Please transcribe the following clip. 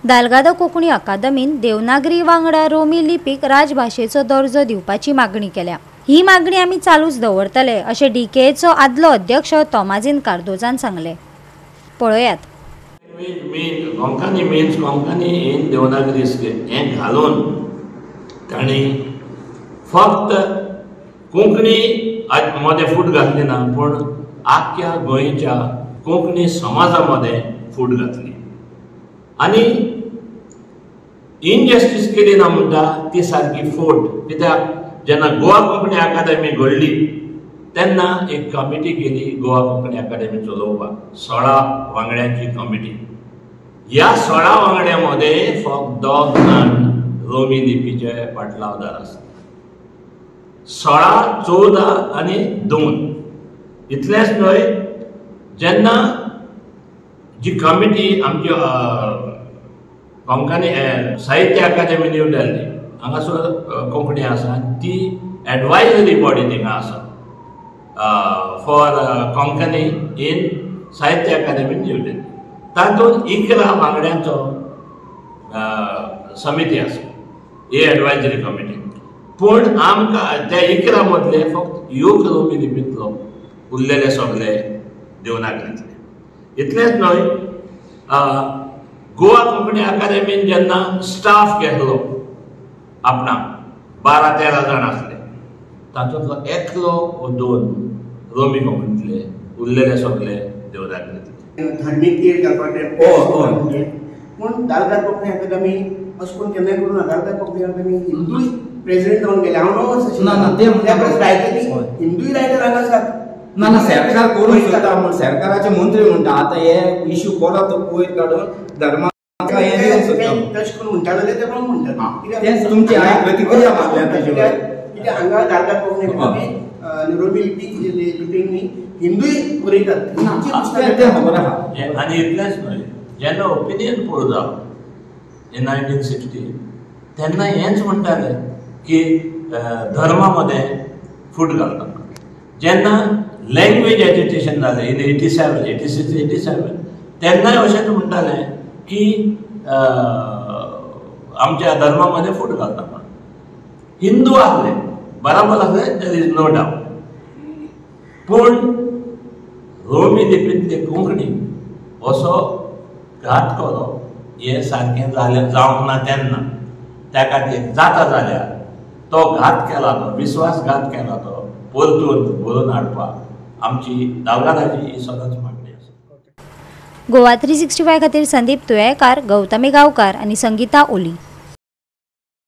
दालगाद कोंकणी अकादमीन देवनागरी वांगडा रोमी लिपीक राजभाषेचो दर्जो दिवपाची मागणी केल्या। ही मागणी आमी चालूच दवरतले अशें डीकेएचो आदलो अध्यक्ष तोमाजीन कार्दोजान सांगले। पळयात। कोंकणी इन देवनागरी हें घालून ताणी फक्त कोंकणी मध्ये फूट घातली ना, पण आख्या गोंयच्या कोंकणी समाजामध्ये फूट घातली आणि इनजस्टिस केली ना म्हणटा ती सारकी फोट। कित्याक जेन्ना गोवा कोंकणी अकादमी घडली तेन्ना एक कमिटी केली गोवा कोंकणी अकादमी चलोवपाक, 16 वांगड्यांची कमिटी। ह्या 16 वांगड्यांमध्ये फक्त 2 जाण रोमी लिपीचे पाटलावदार आसात। 16, 14 आनी 2 इतलेंच न्हय, जेन्ना जी कमिटी आमची कोंकणी साहित्य अकादमी न्यू दिल्ली हांगासर कोंकणी आसा, ती एडवायजरी बॉडी थिंगा आसा फॉर कोंकणी इन साहित्य अकादमी न्यू दिल्ली। तातूंत 11 वांगड्यांचो समिती आसा, ही एडवायजरी कमिटी। पूण आमकां त्या 11 मदले फक्त योग रोमी लिपींतलो, उरलेले सगळे देवनागरींतले। इतलेंच न्हय, गोवा कोंकणी अकादमीन जेन्ना स्टाफ घेतलो आपणाक 12-13 जाण आसले, तातूंतलो एकलो वा 2 रोमी कोंकणीतले, उरलेले सगळे देवनागरींतले। धार्मीक तीर घालपाक पूण दालगाद कोंकणी अकादमी अशें करून केन्नाय करून दालगाद कोंकणी अकादमी हिंदूय प्रेसिडेंट जावन गेले। हांव नो हिंदूय रायटर हांगा आसात ना ना, सरकार करून शकता म्हूण सरकाराचे मंत्री म्हणटा आता हे इश्यू परत वयर काडून धर्माक हे दिवंक शकता तशें करून म्हणटाले ते पण म्हणटात। तेच तुमची हांवें प्रतिक्रिया मागल्या ताचेर। कित्याक हांगा दालगाद कोंकणी अकादमी रोमी लिपींनी हिंदूय बरयतात ते खबर आहा। आनी इतलेंच न्हय, जेन्ना ओपिनियन पोल जालो इन 1960 तेन्ना हेंच म्हणटाले की धर्मामध्ये फूट घालता। जेन्ना लँग्वेज एज्युकेशन जालें इन 87, 86, 87 तेन्नाय अशेंच म्हणटाले की आमच्या धर्मामध्ये फूट घालता म्हणून। हिंदू आसले बराबर आसले, देर इज नो डाउट, पूण रोमी लिपींतले कोंकणी असो घात करप हें सारकें जावंक ना। तेन्ना त्या खातीर जाता जाल्यार तो घात केला, तो विश्वासघात केला तो परतून भरून हाडपाक आमची दालगादाची ही सदांच मागणी आसा। गोवा 365 खातीर संदीप तुयेकार, गौतमी गांवकार आनी संगीता ओली।